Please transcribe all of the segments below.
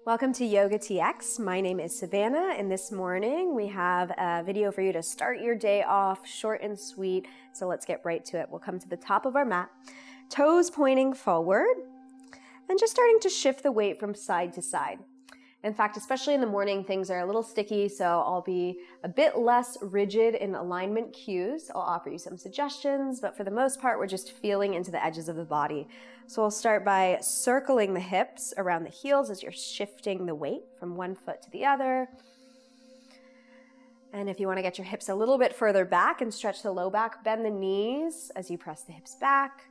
Welcome to YOGATX. My name is Savannah, and this morning we have a video for you to start your day off, short and sweet. So let's get right to it. We'll come to the top of our mat, toes pointing forward, and just starting to shift the weight from side to side. In fact, especially in the morning, things are a little sticky, so I'll be a bit less rigid in alignment cues. I'll offer you some suggestions, but for the most part, we're just feeling into the edges of the body. So we'll start by circling the hips around the heels as you're shifting the weight from one foot to the other. And if you want to get your hips a little bit further back and stretch the low back, bend the knees as you press the hips back.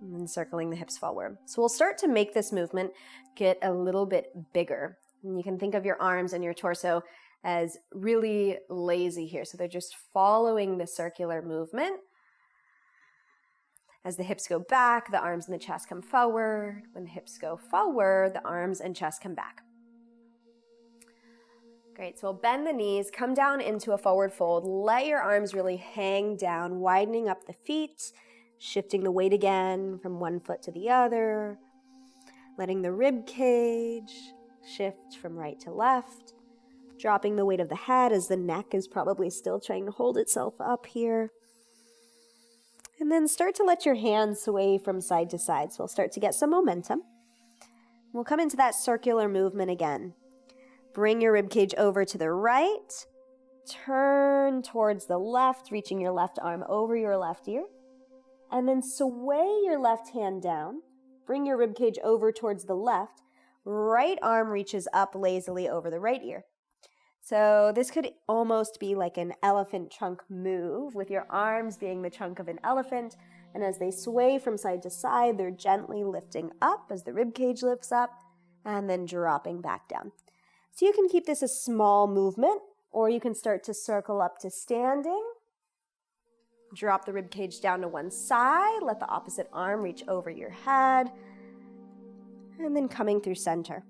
And then circling the hips forward. So we'll start to make this movement get a little bit bigger. And you can think of your arms and your torso as really lazy here. So they're just following the circular movement. As the hips go back, the arms and the chest come forward. When the hips go forward, the arms and chest come back. Great, so we'll bend the knees, come down into a forward fold. Let your arms really hang down, widening up the feet. Shifting the weight again from one foot to the other, letting the rib cage shift from right to left, dropping the weight of the head as the neck is probably still trying to hold itself up here. And then start to let your hands sway from side to side. So we'll start to get some momentum. We'll come into that circular movement again. Bring your rib cage over to the right, turn towards the left, reaching your left arm over your left ear. And then sway your left hand down, bring your ribcage over towards the left, right arm reaches up lazily over the right ear. So this could almost be like an elephant trunk move with your arms being the trunk of an elephant. And as they sway from side to side, they're gently lifting up as the ribcage lifts up and then dropping back down. So you can keep this a small movement, or you can start to circle up to standing. Drop the rib cage down to one side, let the opposite arm reach over your head, and then coming through center.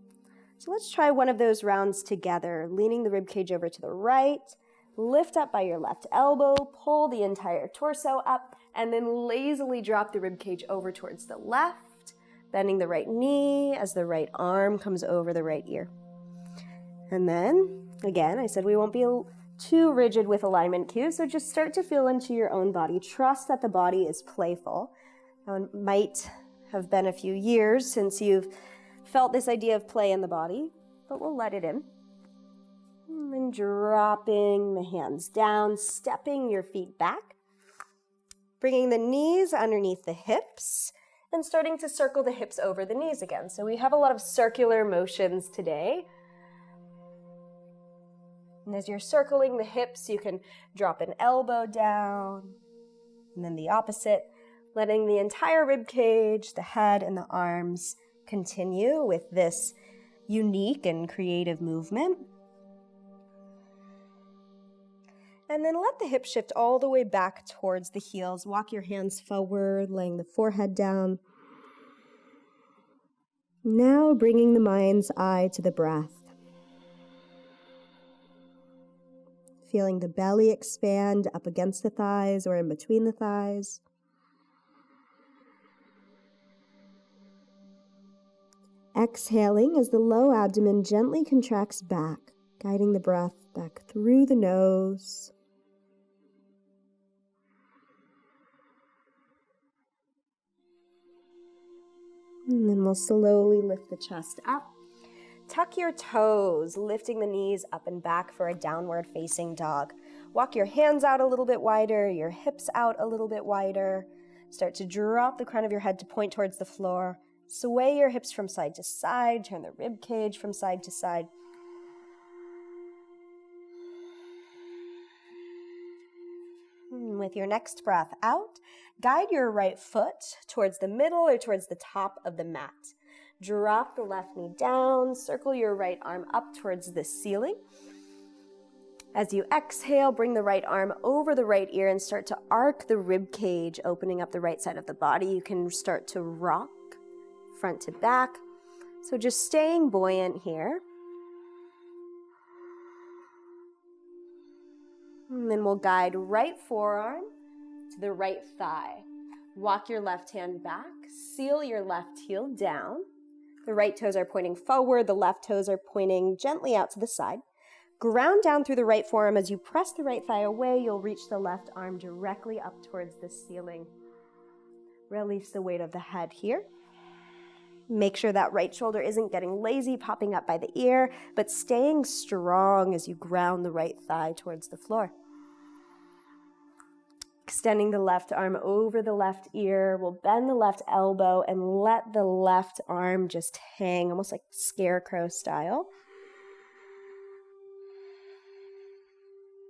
So let's try one of those rounds together, leaning the rib cage over to the right, lift up by your left elbow, pull the entire torso up, and then lazily drop the rib cage over towards the left, bending the right knee as the right arm comes over the right ear. And then, again, I said we won't be too rigid with alignment cues, so just start to feel into your own body. Trust that the body is playful. Now, it might have been a few years since you've felt this idea of play in the body, but we'll let it in. And then dropping the hands down, stepping your feet back, bringing the knees underneath the hips, and starting to circle the hips over the knees again. So we have a lot of circular motions today. And as you're circling the hips, you can drop an elbow down, and then the opposite, letting the entire rib cage, the head, and the arms continue with this unique and creative movement. And then let the hips shift all the way back towards the heels. Walk your hands forward, laying the forehead down. Now bringing the mind's eye to the breath. Feeling the belly expand up against the thighs or in between the thighs. Exhaling as the low abdomen gently contracts back, guiding the breath back through the nose. And then we'll slowly lift the chest up. Tuck your toes, lifting the knees up and back for a downward facing dog. Walk your hands out a little bit wider, your hips out a little bit wider. Start to drop the crown of your head to point towards the floor. Sway your hips from side to side, turn the rib cage from side to side. With your next breath out, guide your right foot towards the middle or towards the top of the mat. Drop the left knee down, circle your right arm up towards the ceiling. As you exhale, bring the right arm over the right ear and start to arc the rib cage, opening up the right side of the body. You can start to rock front to back. So just staying buoyant here. And then we'll guide right forearm to the right thigh. Walk your left hand back, seal your left heel down. The right toes are pointing forward, the left toes are pointing gently out to the side. Ground down through the right forearm. As you press the right thigh away, you'll reach the left arm directly up towards the ceiling. Release the weight of the head here. Make sure that right shoulder isn't getting lazy, popping up by the ear, but staying strong as you ground the right thigh towards the floor. Extending the left arm over the left ear. We'll bend the left elbow and let the left arm just hang, almost like scarecrow style.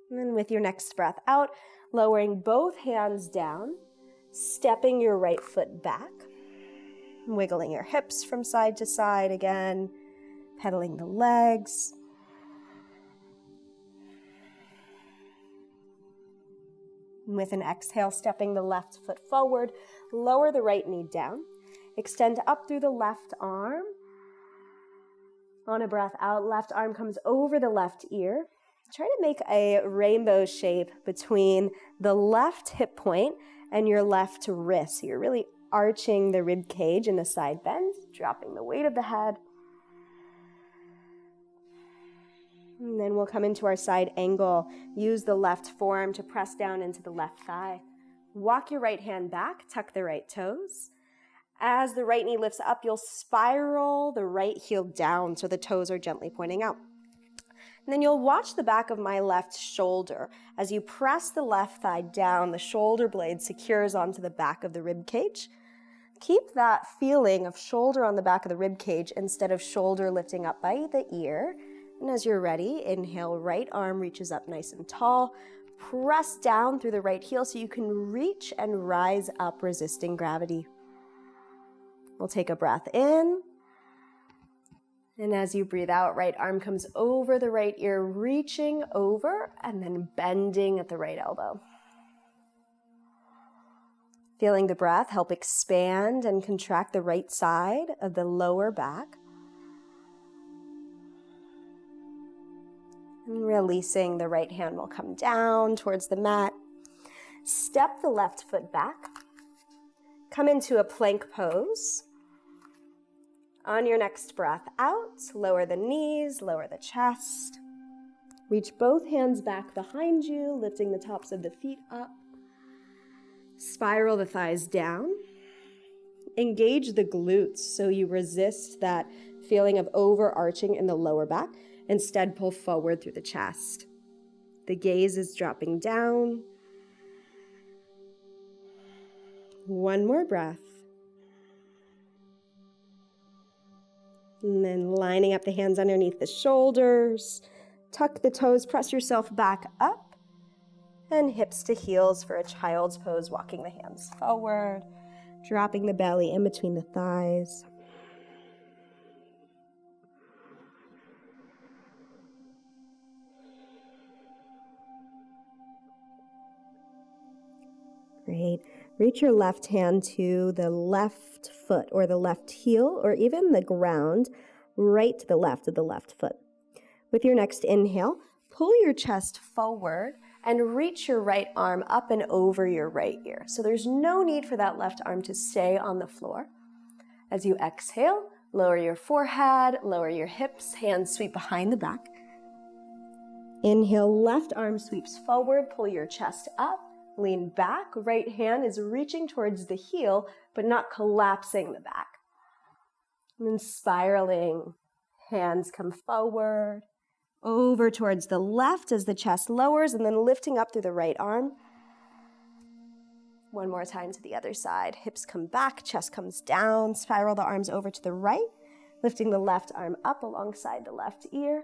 And then with your next breath out, lowering both hands down, stepping your right foot back, wiggling your hips from side to side again, pedaling the legs. With an exhale, stepping the left foot forward, lower the right knee down, extend up through the left arm. On a breath out, left arm comes over the left ear. Try to make a rainbow shape between the left hip point and your left wrist. So you're really arching the rib cage in a side bend, dropping the weight of the head. And then we'll come into our side angle. Use the left forearm to press down into the left thigh. Walk your right hand back, tuck the right toes. As the right knee lifts up, you'll spiral the right heel down so the toes are gently pointing out. And then you'll watch the back of my left shoulder. As you press the left thigh down, the shoulder blade secures onto the back of the rib cage. Keep that feeling of shoulder on the back of the rib cage instead of shoulder lifting up by the ear. And as you're ready, inhale, right arm reaches up nice and tall. Press down through the right heel so you can reach and rise up, resisting gravity. We'll take a breath in. And as you breathe out, right arm comes over the right ear, reaching over and then bending at the right elbow. Feeling the breath help expand and contract the right side of the lower back. And releasing, the right hand will come down towards the mat. Step the left foot back. Come into a plank pose. On your next breath out, lower the knees, lower the chest. Reach both hands back behind you, lifting the tops of the feet up. Spiral the thighs down. Engage the glutes so you resist that feeling of overarching in the lower back. Instead, pull forward through the chest. The gaze is dropping down. One more breath. And then lining up the hands underneath the shoulders. Tuck the toes, press yourself back up. And hips to heels for a child's pose, walking the hands forward. Dropping the belly in between the thighs. Great. Reach your left hand to the left foot or the left heel or even the ground right to the left of the left foot. With your next inhale, pull your chest forward and reach your right arm up and over your right ear. So there's no need for that left arm to stay on the floor. As you exhale, lower your forehead, lower your hips, hands sweep behind the back. Inhale, left arm sweeps forward, pull your chest up. Lean back, right hand is reaching towards the heel, but not collapsing the back. And then spiraling, hands come forward, over towards the left as the chest lowers, and then lifting up through the right arm. One more time to the other side. Hips come back, chest comes down, spiral the arms over to the right, lifting the left arm up alongside the left ear.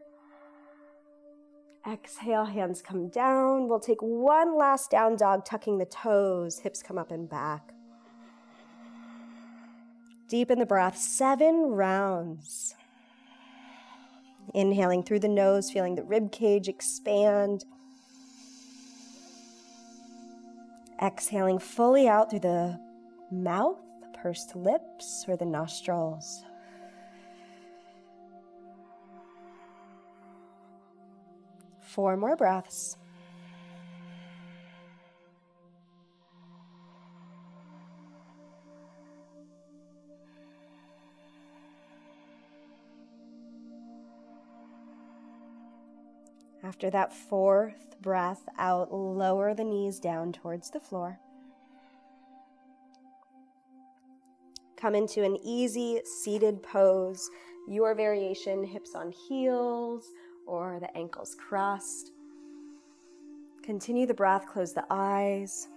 Exhale, hands come down. We'll take one last down dog, tucking the toes, hips come up and back. Deepen the breath, 7 rounds. Inhaling through the nose, feeling the rib cage expand. Exhaling fully out through the mouth, pursed lips, or the nostrils. Four more breaths. After that fourth breath out, lower the knees down towards the floor. Come into an easy seated pose, your variation, hips on heels or the ankles crossed. Continue the breath, close the eyes.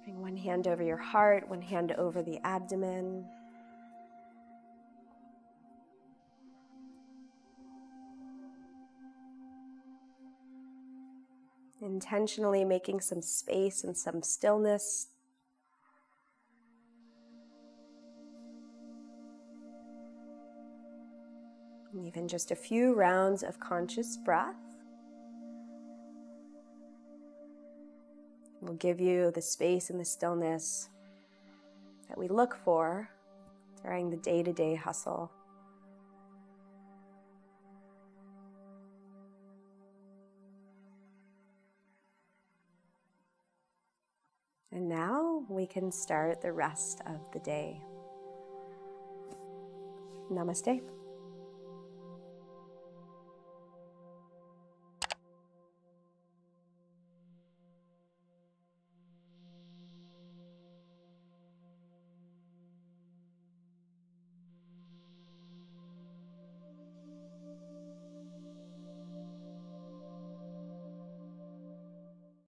Bring one hand over your heart, one hand over the abdomen. Intentionally making some space and some stillness. And even just a few rounds of conscious breath will give you the space and the stillness that we look for during the day-to-day hustle. And now we can start the rest of the day. Namaste.